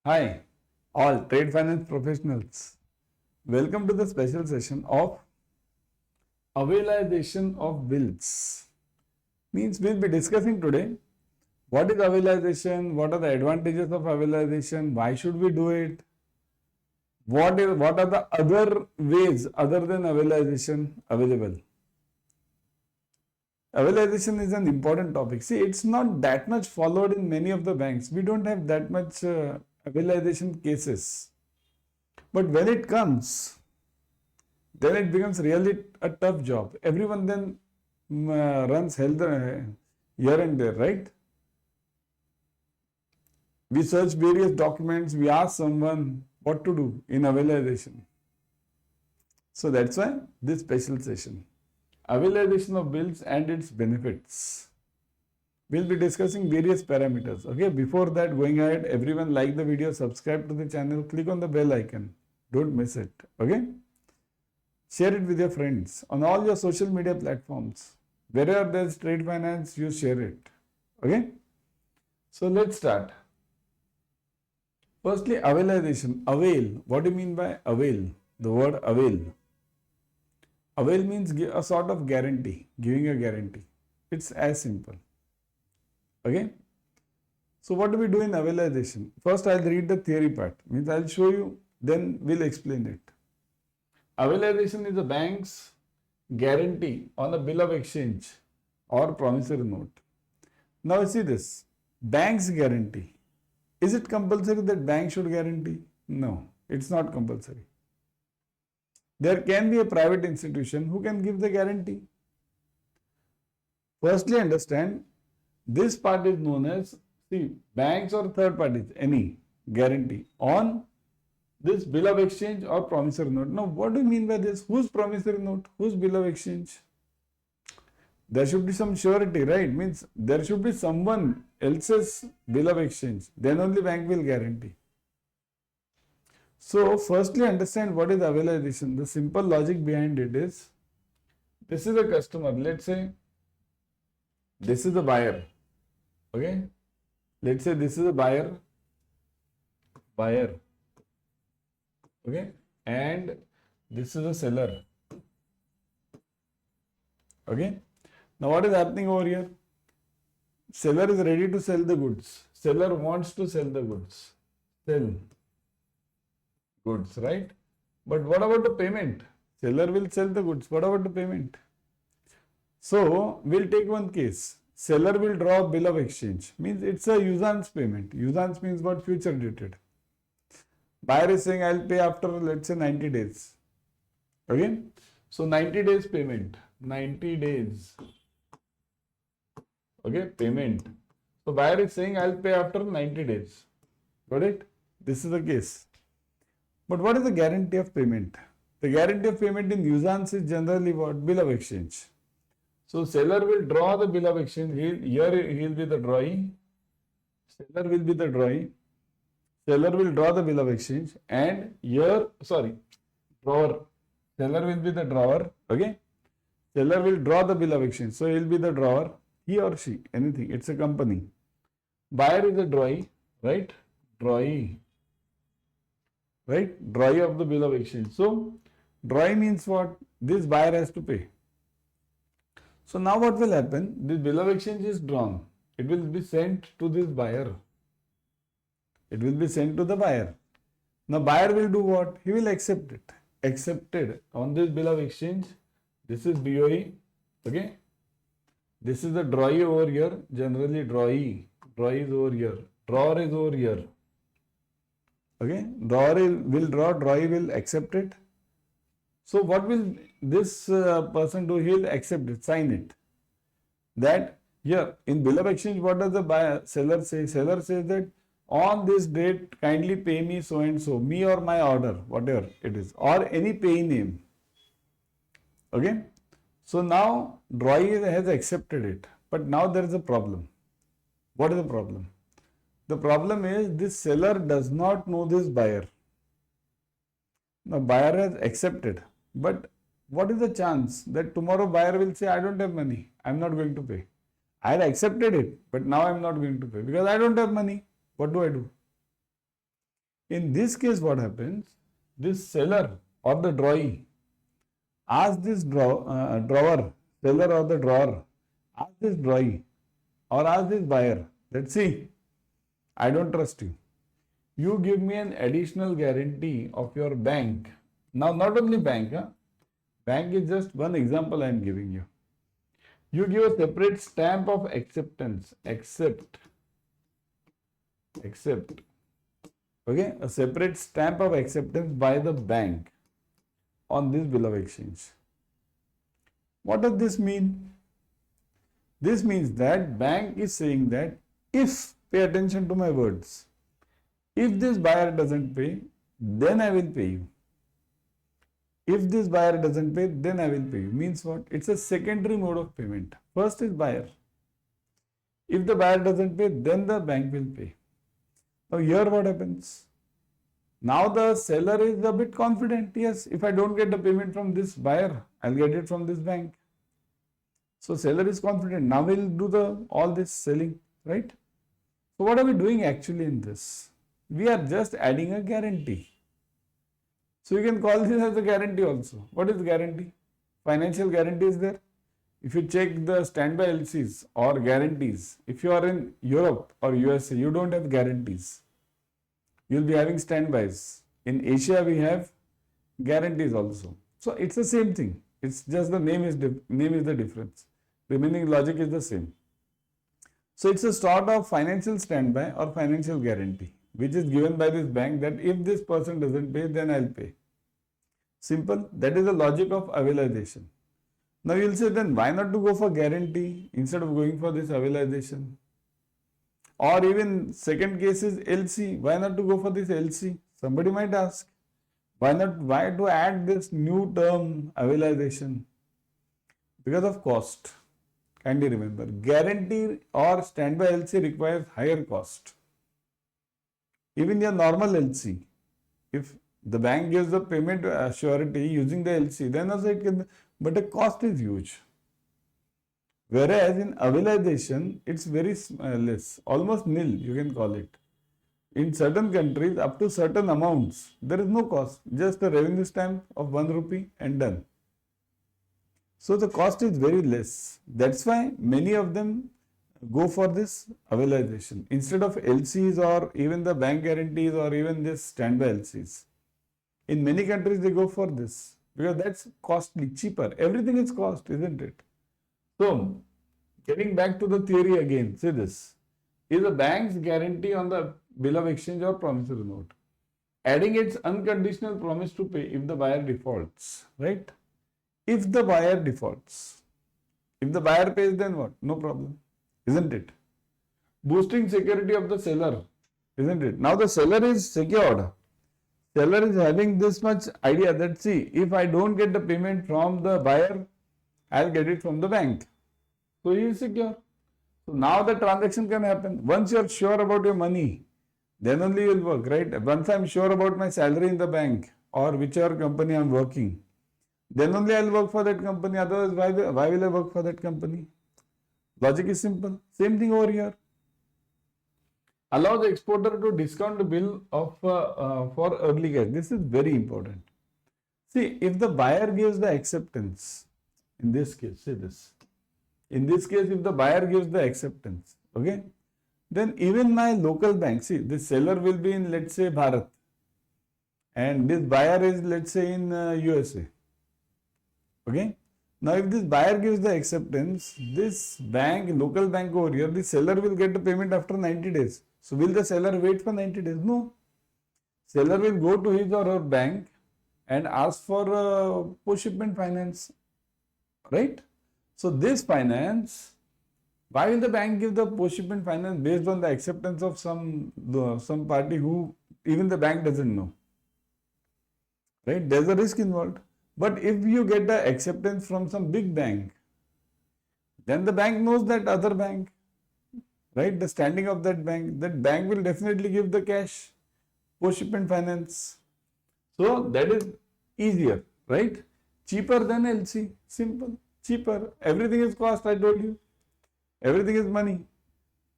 Hi, all trade finance professionals. Welcome to the special session of Availisation of Bills. Means we'll be discussing today what is availisation, what are the advantages of availisation, why should we do it, what are the other ways other than availisation available. Availisation is an important topic. See, it's not that much followed in many of the banks. We don't have that much availisation cases. But when it comes, then it becomes really a tough job. Everyone then runs hell here and there, right? We search various documents, we ask someone what to do in availisation. So that's why this special session. Availisation of bills and its benefits. We'll be discussing various parameters. Okay, before that, going ahead, everyone like the video, subscribe to the channel, click on the bell icon. Don't miss it. Okay, share it with your friends on all your social media platforms. Wherever there's trade finance, you share it. Okay, so let's start. Firstly, availisation. Avail. What do you mean by avail? The word avail. Avail means a sort of guarantee, giving a guarantee. It's as simple. Okay. So what do we do in availisation? First, I'll read the theory part. Means I'll show you, then we'll explain it. Availisation is a bank's guarantee on a bill of exchange or promissory note. Now see this, bank's guarantee. Is it compulsory that bank should guarantee? No, it's not compulsory. There can be a private institution who can give the guarantee. Firstly, understand this part is known as, see, banks or third parties, any guarantee on this bill of exchange or promissory note. Now, what do you mean by this? Whose promissory note? Whose bill of exchange? There should be some surety, right? Means there should be someone else's bill of exchange. Then only bank will guarantee. So, firstly understand what is availisation. The simple logic behind it is, this is a customer. Let's say this is a buyer. Okay. Let's say this is a buyer. Okay. And this is a seller. Okay. Now what is happening over here? Seller is ready to sell the goods. Seller wants to sell the goods. Sell goods, right? But what about the payment? Seller will sell the goods. What about the payment? So we'll take one case. Seller will draw a bill of exchange. Means it's a usance payment. Usance means what? Future dated. Buyer is saying I'll pay after, let's say, 90 days. Okay. So 90 days payment. 90 days. Okay, payment. So buyer is saying I'll pay after 90 days. Got it? This is the case. But what is the guarantee of payment? The guarantee of payment in usance is generally what? Bill of exchange. So seller will draw the bill of exchange. Here he'll be the drawee. Seller will be the drawee. Seller will draw the bill of exchange, and here, drawer. Seller will be the drawer. Okay. Seller will draw the bill of exchange. So he'll be the drawer. He or she, anything. It's a company. Buyer is a drawee, right? Drawee. Right? Drawee of the bill of exchange. So, drawee means what? This buyer has to pay. So, now what will happen? This bill of exchange is drawn. It will be sent to this buyer. It will be sent to the buyer. Now, buyer will do what? He will accept it. Accepted on this bill of exchange. This is BOE. Okay. This is the drawee over here. Generally, drawee. Drawee is over here. Drawer is over here. Okay, drawer will draw, drawee will accept it. So what will this person do? He will accept it, sign it. That here in bill of exchange, what does the seller say? Seller says that on this date, kindly pay me so and so, me or my order, whatever it is, or any pay name. Okay. So now drawee has accepted it, but now there is a problem. What is the problem? The problem is this seller does not know this buyer. Now buyer has accepted, but what is the chance that tomorrow buyer will say, I don't have money, I am not going to pay. I had accepted it, but now I am not going to pay because I don't have money. What do I do? In this case, what happens? This seller or the drawee asks this drawer, seller or the drawer, ask this drawee or ask this buyer, let's see, I don't trust you. You give me an additional guarantee of your bank. Now, not only bank, bank is just one example I am giving you. You give a separate stamp of acceptance, accept, okay, a separate stamp of acceptance by the bank on this bill of exchange. What does this mean? This means that bank is saying that if, pay attention to my words, if this buyer doesn't pay, then I will pay you. If this buyer doesn't pay, then I will pay you. Means what? It's a secondary mode of payment. First is buyer. If the buyer doesn't pay, then the bank will pay. Now here what happens? Now the seller is a bit confident. Yes, if I don't get the payment from this buyer, I'll get it from this bank. So seller is confident. Now we'll do all this selling, right? So what are we doing actually in this? We are just adding a guarantee. So you can call this as a guarantee also. What is guarantee? Financial guarantee is there. If you check the standby LCs or guarantees, if you are in Europe or USA, you don't have guarantees. You will be having standbys. In Asia, we have guarantees also. So it's the same thing. It's just the name is the difference. Remaining logic is the same. So it's a sort of financial standby or financial guarantee, which is given by this bank that if this person doesn't pay, then I'll pay. Simple. That is the logic of availization. Now you'll say, then why not to go for guarantee instead of going for this availization? Or even second case is LC. Why not to go for this LC? Somebody might ask. Why to add this new term availization? Because of cost. Kindly remember, guarantee or standby LC requires higher cost. Even your normal LC, if the bank gives the payment surety using the LC, then also it can, but the cost is huge. Whereas in availization, it's very less, almost nil, you can call it. In certain countries, up to certain amounts, there is no cost, just a revenue stamp of 1 rupee and done. So the cost is very less. That's why many of them go for this availization instead of LCs or even the bank guarantees or even this standby LCs. In many countries, they go for this because that's costly, cheaper. Everything is cost, isn't it? So, getting back to the theory again, see this. Is a bank's guarantee on the bill of exchange or promissory note, adding its unconditional promise to pay if the buyer defaults, right? If the buyer defaults, if the buyer pays, then what? No problem, isn't it? Boosting security of the seller, isn't it? Now the seller is secured. Seller is having this much idea that, see, if I don't get the payment from the buyer, I'll get it from the bank. So he is secure. So now the transaction can happen. Once you are sure about your money, then only you will work, right? Once I am sure about my salary in the bank or whichever company I am working, then only I will work for that company. Otherwise, why will I work for that company? Logic is simple. Same thing over here. Allow the exporter to discount the bill of for early cash. This is very important. See, if the buyer gives the acceptance, in this case, see this. In this case, if the buyer gives the acceptance, okay, then even my local bank, see, this seller will be in, let's say, Bharat, and this buyer is, let's say, in USA. Okay. Now, if this buyer gives the acceptance, this bank, local bank over here, the seller will get the payment after 90 days. So, will the seller wait for 90 days? No. Seller will go to his or her bank and ask for post-shipment finance, right? So, this finance, why will the bank give the post-shipment finance based on the acceptance of some party who even the bank doesn't know, right? There's a risk involved. But if you get the acceptance from some big bank, then the bank knows that other bank, right? The standing of that bank will definitely give the cash, post-shipment finance. So that is easier, right? Cheaper than LC, simple, cheaper. Everything is cost, I told you. Everything is money.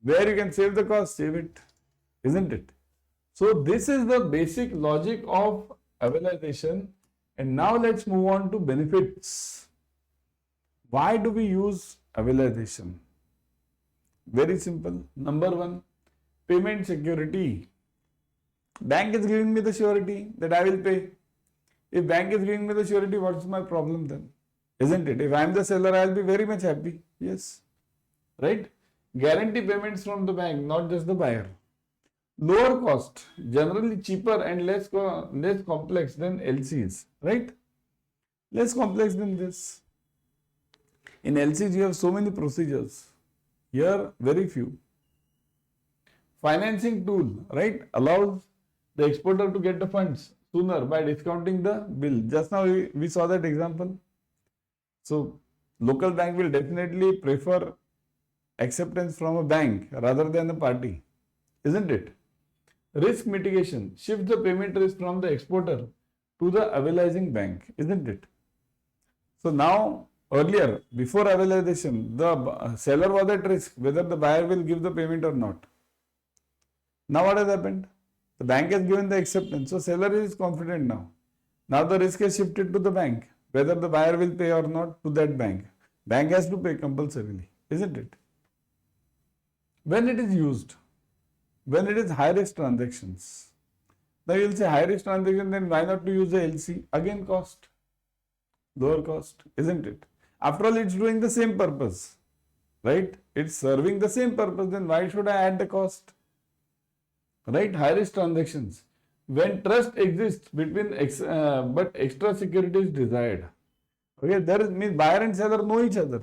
Where you can save the cost, save it, isn't it? So this is the basic logic of availization. And now let's move on to benefits. Why do we use availization? Very simple. Number one, payment security. Bank is giving me the surety that I will pay. If bank is giving me the surety, what's my problem then? Isn't it? If I am the seller, I will be very much happy. Yes. Right? Guarantee payments from the bank, not just the buyer. Lower cost, generally cheaper and less complex than LCs. Right? Less complex than this. In LCs, you have so many procedures. Here, very few. Financing tool, right, allows the exporter to get the funds sooner by discounting the bill. Just now we saw that example. So, local bank will definitely prefer acceptance from a bank rather than a party, isn't it? Risk mitigation, shift the payment risk from the exporter to the availizing bank, isn't it? So now, earlier, before availization, the seller was at risk whether the buyer will give the payment or not. Now what has happened? The bank has given the acceptance, so seller is confident now. Now the risk has shifted to the bank, whether the buyer will pay or not to that bank. Bank has to pay compulsorily, isn't it? When it is used, when it is high risk transactions. Now you will say high risk transaction, then why not to use the LC? Again cost, lower cost, isn't it? After all, it's doing the same purpose, right? It's serving the same purpose, then why should I add the cost? Right? High risk transactions. When trust exists between, but extra security is desired. Okay, there means buyer and seller know each other.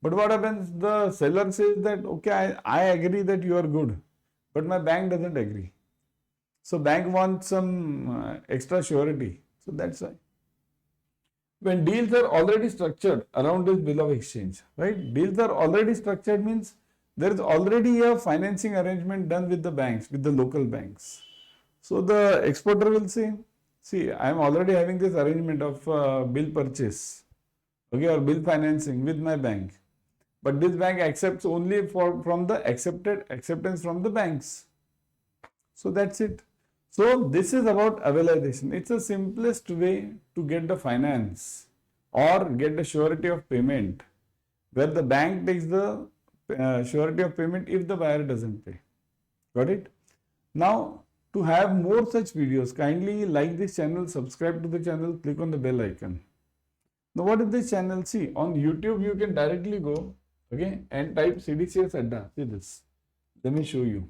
But what happens? The seller says that, okay, I agree that you are good, but my bank doesn't agree. So bank wants some extra surety. So that's why. When deals are already structured around this bill of exchange, right? Deals are already structured means there is already a financing arrangement done with the banks, with the local banks. So the exporter will say, see, I am already having this arrangement of bill purchase, okay, or bill financing with my bank. But this bank accepts only from the acceptance from the banks. So that's it. So this is about availization. It's the simplest way to get the finance or get the surety of payment, where the bank takes the surety of payment if the buyer doesn't pay. Got it? Now, to have more such videos, kindly like this channel, subscribe to the channel, click on the bell icon. Now, what is this channel? See, on YouTube, you can directly go, okay, and type CDCS Adda. See this. Let me show you.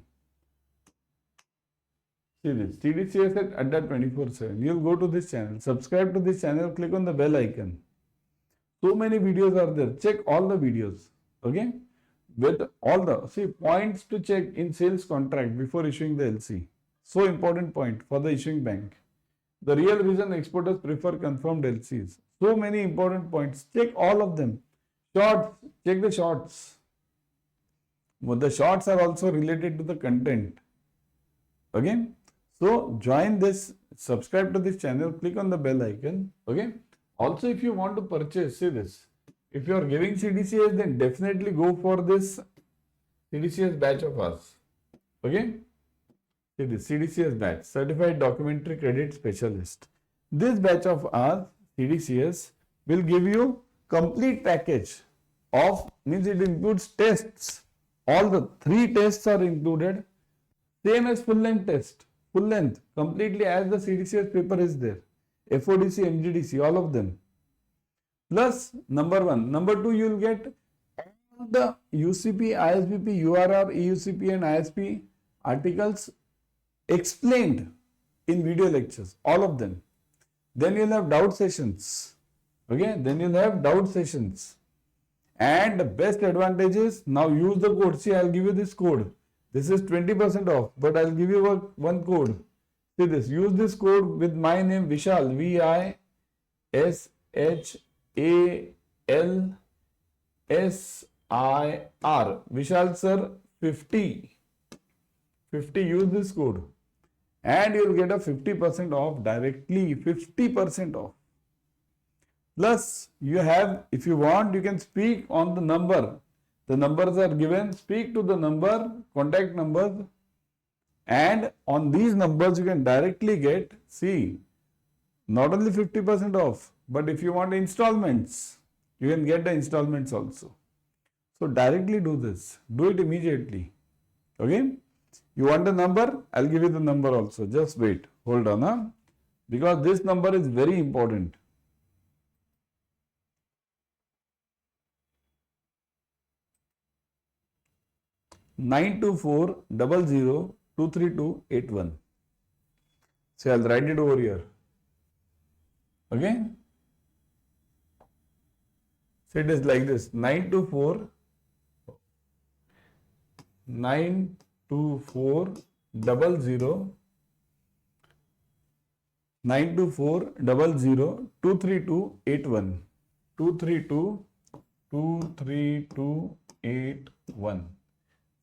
See this, CDCS Adda247. You'll go to this channel, subscribe to this channel, click on the bell icon. So many videos are there. Check all the videos, okay? With all the, see, points to check in sales contract before issuing the LC. So important point for the issuing bank. The real reason exporters prefer confirmed LCs. So many important points. Check all of them. Shorts, check the shorts. But the shorts are also related to the content. Okay? So join this, subscribe to this channel, click on the bell icon. Okay? Also, if you want to purchase, see this. If you are giving CDCS, then definitely go for this CDCS batch of us. Okay? See this CDCS batch, Certified Documentary Credit Specialist. This batch of ours, CDCS, will give you complete package of, means it includes tests. All the 3 tests are included. Same as full length test. Full length, completely as the CDCS paper is there. FODC, MGDC, all of them. Plus, number 1. Number 2, you will get all the UCP, ISBP, URR, EUCP and ISP articles explained in video lectures, all of them. Then you will have doubt sessions. Okay, then you will have doubt sessions. And the best advantage is, now use the code. See, I will give you this code. This is 20% off, but I will give you one code. See this, use this code with my name Vishal, VISHALSIR, Vishal sir 50, use this code and you will get a 50% off directly, 50% off. Plus you have, if you want, you can speak on the number. The numbers are given, speak to the number, contact numbers And on these numbers, you can directly get, see, not only 50% off, but if you want installments, you can get the installments also. So directly do this. Do it immediately. Okay? You want the number? I'll give you the number also. Just wait. Hold on. Huh? Because this number is very important. Nine two four 23281. So I'll write it over here. Okay? So it is like this: 924 924 00 924 00 23281 232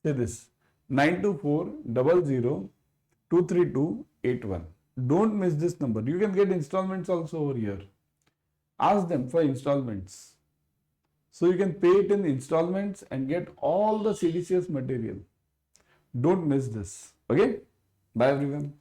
Say this: 924 00 23281. Don't miss this number. You can get installments also over here. Ask them for installments. So you can pay it in installments and get all the CDCS material. Don't miss this. Okay? Bye everyone.